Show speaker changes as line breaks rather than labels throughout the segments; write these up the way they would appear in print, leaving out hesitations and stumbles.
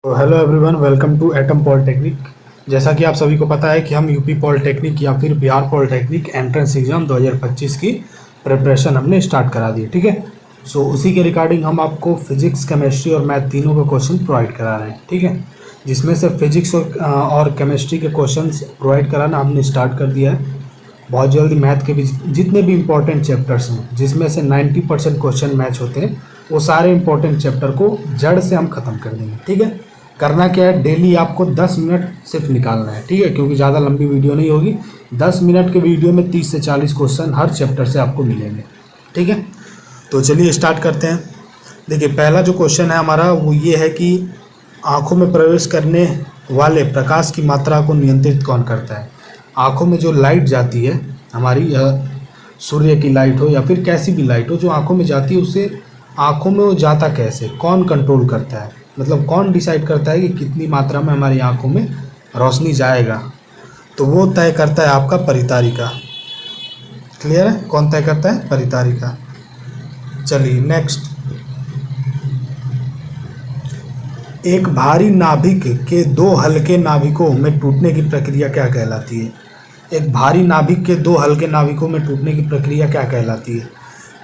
तो hello everyone, welcome to Atom Polytechnic. जैसा कि आप सभी को पता है कि हम यूपी पॉलिटेक्निक या फिर बिहार पॉलिटेक्निक एंट्रेंस एग्ज़ाम 2025 की प्रिपरेशन हमने स्टार्ट करा दी। ठीक है, सो उसी के रिगार्डिंग हम आपको फिजिक्स, केमिस्ट्री और मैथ तीनों के क्वेश्चन प्रोवाइड करा रहे हैं। ठीक है, जिसमें से फिजिक्स और केमिस्ट्री के क्वेश्चन प्रोवाइड कराना हमने स्टार्ट कर दिया है। बहुत जल्दी मैथ के भी जितने भी इम्पोर्टेंट चैप्टर्स हैं, जिसमें से 90% क्वेश्चन मैच होते हैं, वो सारे इम्पोर्टेंट चैप्टर को जड़ से हम ख़त्म कर देंगे। ठीक है, करना क्या है, डेली आपको 10 मिनट सिर्फ निकालना है। ठीक है, क्योंकि ज़्यादा लंबी वीडियो नहीं होगी। 10 मिनट के वीडियो में 30 से 40 क्वेश्चन हर चैप्टर से आपको मिलेंगे। ठीक है, तो चलिए स्टार्ट करते हैं। देखिए, पहला जो क्वेश्चन है हमारा वो ये है कि आँखों में प्रवेश करने वाले प्रकाश की मात्रा को नियंत्रित कौन करता है। आँखों में जो लाइट जाती है हमारी, सूर्य की लाइट हो या फिर कैसी भी लाइट हो जो आँखों में जाती है, उससे आँखों में वो जाता कैसे, कौन कंट्रोल करता है, मतलब कौन डिसाइड करता है कि कितनी मात्रा में हमारी आँखों में रोशनी जाएगा। तो वो तय करता है आपका परितारिका। क्लियर है, कौन तय करता है, परितारिका। चलिए नेक्स्ट, एक भारी नाभिक के दो हल्के नाभिकों में टूटने की प्रक्रिया क्या कहलाती है। एक भारी नाभिक के दो हल्के नाभिकों में टूटने की प्रक्रिया क्या कहलाती है।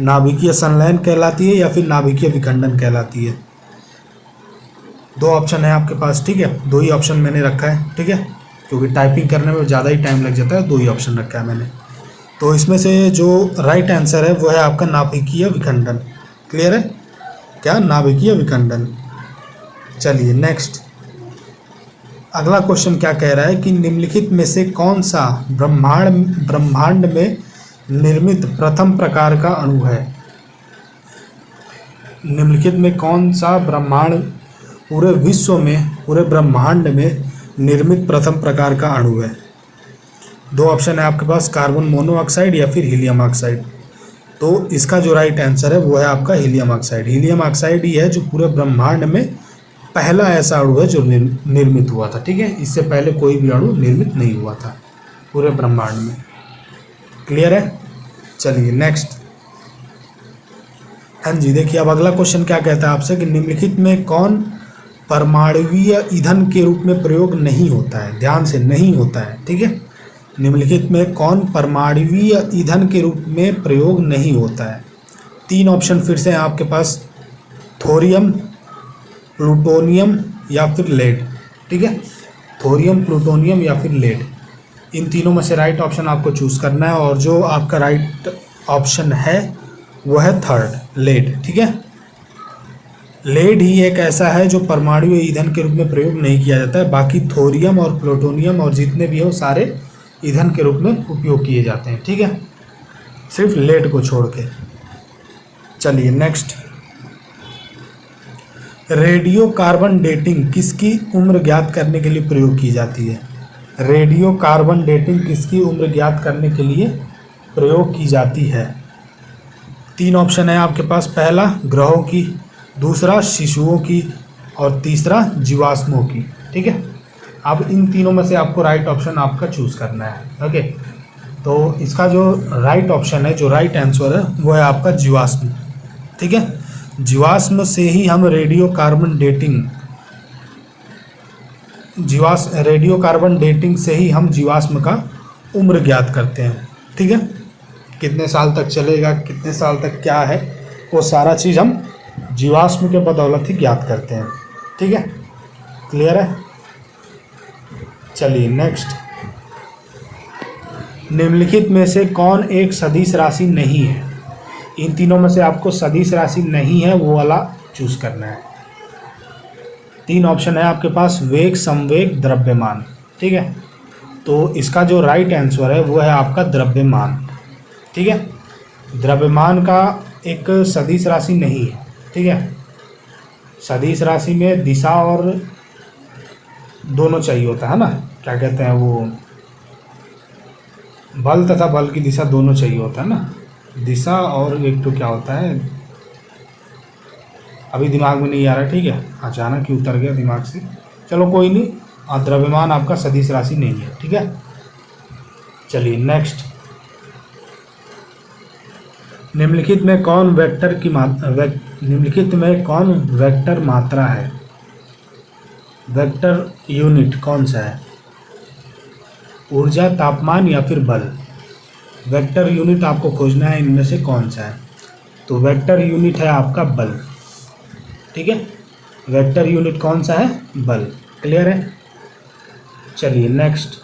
नाभिकीय संलयन कहलाती है या फिर नाभिकीय विखंडन कहलाती है। दो ऑप्शन है आपके पास। ठीक है, दो ही ऑप्शन मैंने रखा है। ठीक है, क्योंकि टाइपिंग करने में ज़्यादा ही टाइम लग जाता है, दो ही ऑप्शन रखा है मैंने। तो इसमें से जो राइट आंसर है वो है आपका नाभिकीय विखंडन। क्लियर है, क्या, नाभिकीय विखंडन। चलिए नेक्स्ट, अगला क्वेश्चन क्या कह रहा है कि निम्नलिखित में से कौन सा ब्रह्मांड में निर्मित प्रथम प्रकार का अणु है। निम्नलिखित में कौन सा पूरे विश्व में, पूरे ब्रह्मांड में निर्मित प्रथम प्रकार का अणु है। दो ऑप्शन है आपके पास, कार्बन मोनोऑक्साइड या फिर हीलियम ऑक्साइड। तो इसका जो राइट आंसर है वो है आपका हीलियम ऑक्साइड। हीलियम ऑक्साइड ही है जो पूरे ब्रह्मांड में पहला ऐसा अणु है जो निर्मित हुआ था। ठीक है, इससे पहले कोई भी अणु निर्मित नहीं हुआ था पूरे ब्रह्मांड में। क्लियर है, चलिए नेक्स्ट। हाँ जी, देखिए अब अगला क्वेश्चन क्या कहता है आपसे कि निम्नलिखित में कौन परमाणुवीय ईंधन के रूप में प्रयोग नहीं होता है। ध्यान से, नहीं होता है। ठीक है, निम्नलिखित में कौन परमाणुवीय ईंधन के रूप में प्रयोग नहीं होता है। तीन ऑप्शन फिर से हैं आपके पास, थोरियम, प्लूटोनियम या फिर लेड। ठीक है, थोरियम, प्लूटोनियम या फिर लेड, इन तीनों में से राइट ऑप्शन आपको चूज़ करना है। और जो आपका राइट ऑप्शन है वो है थर्ड, लेड। ठीक है, लेड ही एक ऐसा है जो परमाणु ईंधन के रूप में प्रयोग नहीं किया जाता है। बाकी थोरियम और प्लूटोनियम और जितने भी हो सारे ईंधन के रूप में उपयोग किए जाते हैं। ठीक है, सिर्फ लेड को छोड़ के। चलिए नेक्स्ट, रेडियो कार्बन डेटिंग किसकी उम्र ज्ञात करने के लिए प्रयोग की जाती है। रेडियो कार्बन डेटिंग किसकी उम्र ज्ञात करने के लिए प्रयोग की जाती है। तीन ऑप्शन है आपके पास, पहला ग्रहों की, दूसरा शिशुओं की और तीसरा जीवाश्मों की। ठीक है, अब इन तीनों में से आपको राइट ऑप्शन आपका चूज़ करना है। ओके, तो इसका जो राइट ऑप्शन है, जो राइट आंसर है वो है आपका जीवाश्म। ठीक है, जीवाश्म से ही हम रेडियो कार्बन डेटिंग से ही हम जीवाश्म का उम्र ज्ञात करते हैं। ठीक है, कितने साल तक चलेगा, कितने साल तक क्या है, वो सारा चीज़ हम जीवाश्म के बदौलत ही ज्ञात करते हैं। ठीक है, क्लियर है। चलिए नेक्स्ट, निम्नलिखित में से कौन एक सदिश राशि नहीं है। इन तीनों में से आपको सदिश राशि नहीं है वो वाला चूज करना है। तीन ऑप्शन है आपके पास, वेग, संवेग, द्रव्यमान। ठीक है, तो इसका जो राइट आंसर है वो है आपका द्रव्यमान। ठीक है, द्रव्यमान का एक सदिश राशि नहीं है। ठीक है, सदिश राशि में दिशा और दोनों चाहिए होता है ना, क्या कहते हैं वो, बल तथा बल की दिशा दोनों चाहिए होता है ना, दिशा और एक तो क्या होता है, अभी दिमाग में नहीं आ रहा। ठीक है, अचानक ही उतर गया दिमाग से, चलो कोई नहीं। द्रव्यमान आपका सदिश राशि नहीं है। ठीक है, चलिए नेक्स्ट, निम्नलिखित में कौन वेक्टर मात्रा है। वेक्टर यूनिट कौन सा है? ऊर्जा, तापमान या फिर बल? वेक्टर यूनिट आपको खोजना है, इनमें से कौन सा है? तो वेक्टर यूनिट है आपका बल। ठीक है, वेक्टर यूनिट कौन सा है? बल। क्लियर है? चलिए नेक्स्ट,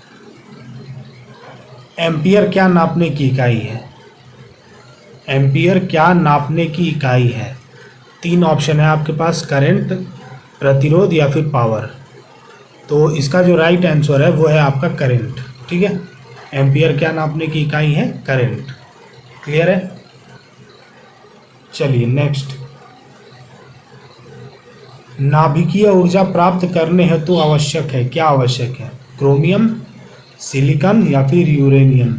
एम्पियर क्या नापने की इकाई है? एम्पियर क्या नापने की इकाई है? 3 ऑप्शन है आपके पास, करंट, प्रतिरोध या फिर पावर। तो इसका जो राइट आंसर है वो है आपका करंट। ठीक है, एम्पियर क्या नापने की इकाई है? करंट। क्लियर है? चलिए नेक्स्ट, नाभिकीय ऊर्जा प्राप्त करने हेतु आवश्यक है, क्या आवश्यक है? क्रोमियम, सिलिकॉन या फिर यूरेनियम?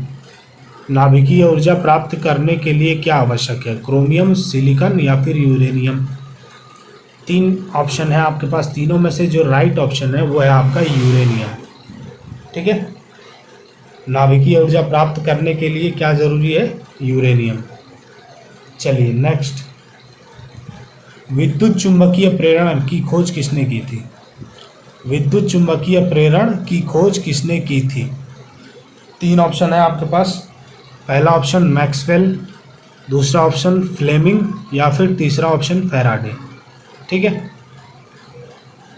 नाभिकीय ऊर्जा प्राप्त करने के लिए क्या आवश्यक है? क्रोमियम, सिलिकॉन या फिर यूरेनियम? 3 ऑप्शन है आपके पास, तीनों में से जो राइट ऑप्शन है वो है आपका यूरेनियम। ठीक है, नाभिकीय ऊर्जा प्राप्त करने के लिए क्या जरूरी है? यूरेनियम। चलिए नेक्स्ट, विद्युत चुंबकीय प्रेरण की खोज किसने की थी? विद्युत चुंबकीय प्रेरण की खोज किसने की थी? 3 ऑप्शन है आपके पास, पहला ऑप्शन मैक्सवेल, दूसरा ऑप्शन फ्लेमिंग या फिर तीसरा ऑप्शन फैराडे। ठीक है,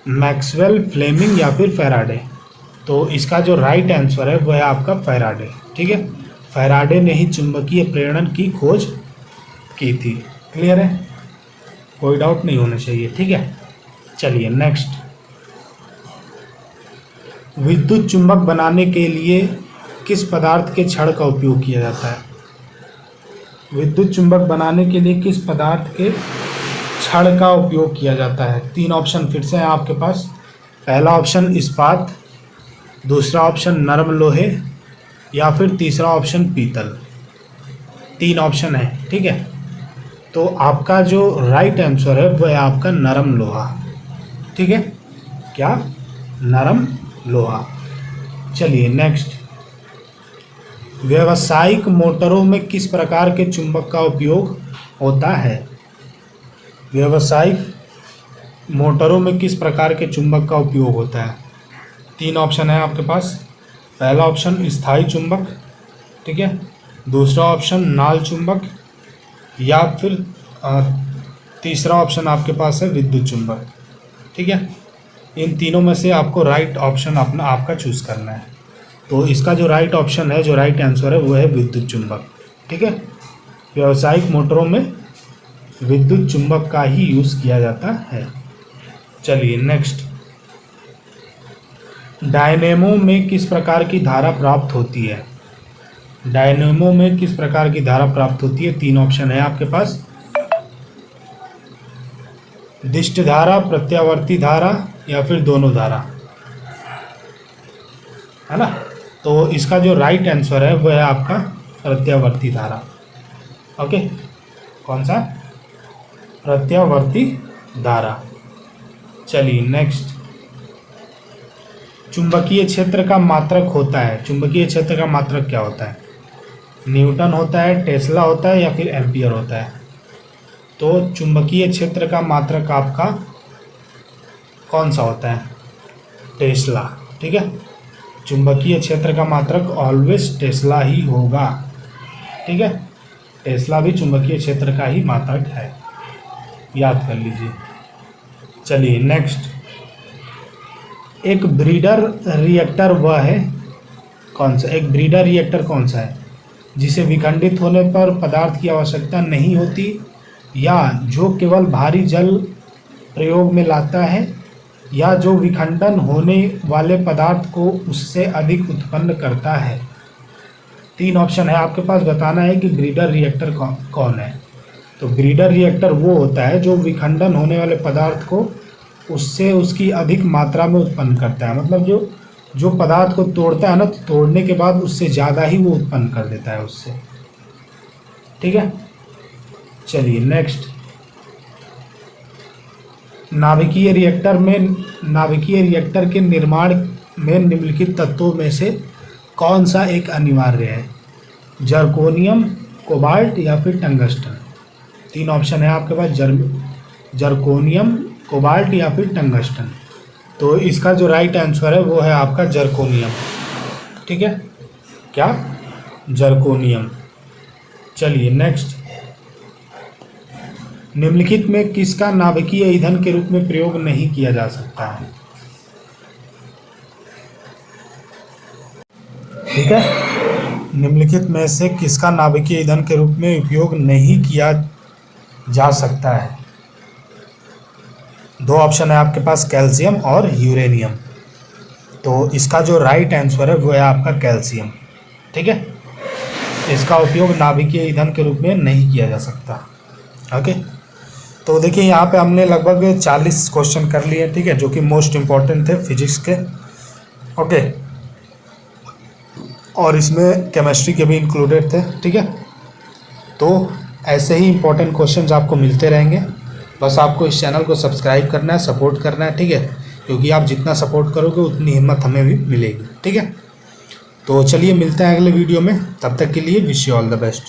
मैक्सवेल, फ्लेमिंग या फिर फैराडे। तो इसका जो राइट आंसर है वो है आपका फैराडे। ठीक है, फैराडे ने ही चुंबकीय प्रेरण की खोज की थी। क्लियर है? कोई डाउट नहीं होना चाहिए। ठीक है, चलिए नेक्स्ट, विद्युत चुंबक बनाने के लिए किस पदार्थ के छड़ का उपयोग किया जाता है? विद्युत चुंबक बनाने के लिए किस पदार्थ के छड़ का उपयोग किया जाता है? 3 ऑप्शन फिर से हैं आपके पास, पहला ऑप्शन इस्पात, दूसरा ऑप्शन नरम लोहे या फिर तीसरा ऑप्शन पीतल। 3 ऑप्शन है। ठीक है, तो आपका जो राइट आंसर है वो है आपका नरम लोहा। ठीक है, क्या? नरम लोहा। चलिए नेक्स्ट, व्यावसायिक मोटरों में किस प्रकार के चुंबक का उपयोग होता है? व्यावसायिक मोटरों में किस प्रकार के चुंबक का उपयोग होता है? 3 ऑप्शन है आपके पास, पहला ऑप्शन स्थायी चुंबक, ठीक है, दूसरा ऑप्शन नाल चुंबक या फिर तीसरा ऑप्शन आपके पास है विद्युत चुंबक। ठीक है, इन तीनों में से आपको राइट ऑप्शन अपना आपका चूज़ करना है। तो इसका जो राइट ऑप्शन है, जो राइट आंसर है वो है विद्युत चुंबक। ठीक है, व्यावसायिक मोटरों में विद्युत चुंबक का ही यूज़ किया जाता है। चलिए नेक्स्ट, डायनेमो में किस प्रकार की धारा प्राप्त होती है? डायनेमो में किस प्रकार की धारा प्राप्त होती है? 3 ऑप्शन है आपके पास, दिष्ट धारा, प्रत्यावर्ती धारा या फिर दोनों धारा, है ना? तो इसका जो राइट आंसर है वो है आपका प्रत्यावर्ती धारा। ओके, कौन सा? प्रत्यावर्ती धारा। चलिए नेक्स्ट, चुंबकीय क्षेत्र का मात्रक होता है, चुंबकीय क्षेत्र का मात्रक क्या होता है? न्यूटन होता है, टेस्ला होता है या फिर एम्पियर होता है? तो चुंबकीय क्षेत्र का मात्रक आपका कौन सा होता है? टेस्ला। ठीक है, चुंबकीय क्षेत्र का मात्रक ऑलवेज टेस्ला ही होगा। ठीक है, टेस्ला भी चुंबकीय क्षेत्र का ही मात्रक है, याद कर लीजिए। चलिए नेक्स्ट, एक ब्रीडर रिएक्टर वह है कौन सा? एक ब्रीडर रिएक्टर कौन सा है जिसे विखंडित होने पर पदार्थ की आवश्यकता नहीं होती या जो केवल भारी जल प्रयोग में लाता है या जो विखंडन होने वाले पदार्थ को उससे अधिक उत्पन्न करता है? 3 ऑप्शन है आपके पास, बताना है कि ब्रीडर रिएक्टर कौन है। तो ब्रीडर रिएक्टर वो होता है जो विखंडन होने वाले पदार्थ को उससे उसकी अधिक मात्रा में उत्पन्न करता है, मतलब जो पदार्थ को तोड़ता है ना, तो तोड़ने के बाद उससे ज़्यादा ही वो उत्पन्न कर देता है उससे। ठीक है, चलिए नेक्स्ट, नाभिकीय रिएक्टर के निर्माण में निम्नलिखित तत्वों में से कौन सा एक अनिवार्य है? जर्कोनियम, कोबाल्ट या फिर टंगस्टन? 3 ऑप्शन है आपके पास, जर्कोनियम, कोबाल्ट या फिर टंगस्टन। तो इसका जो राइट आंसर है वो है आपका जर्कोनियम। ठीक है, क्या? जर्कोनियम। चलिए नेक्स्ट, निम्नलिखित में किसका नाभिकीय ईंधन के रूप में प्रयोग नहीं किया जा सकता है? ठीक है, निम्नलिखित में से किसका नाभिकीय ईंधन के रूप में उपयोग नहीं किया जा सकता है? दो ऑप्शन है आपके पास, कैल्शियम और यूरेनियम। तो इसका जो राइट आंसर है वो है आपका कैल्शियम। ठीक है, इसका उपयोग नाभिकीय ईंधन के रूप में नहीं किया जा सकता। ओके, तो देखिए यहाँ पे हमने लगभग 40 क्वेश्चन कर लिए। ठीक है, जो कि मोस्ट इम्पॉर्टेंट थे फिजिक्स के। ओके, और इसमें केमिस्ट्री के भी इंक्लूडेड थे। ठीक है, तो ऐसे ही इंपॉर्टेंट क्वेश्चंस आपको मिलते रहेंगे। बस आपको इस चैनल को सब्सक्राइब करना है, सपोर्ट करना है। ठीक है, क्योंकि आप जितना सपोर्ट करोगे उतनी हिम्मत हमें भी मिलेगी। ठीक है, तो चलिए मिलते हैं अगले वीडियो में, तब तक के लिए wish you all the best.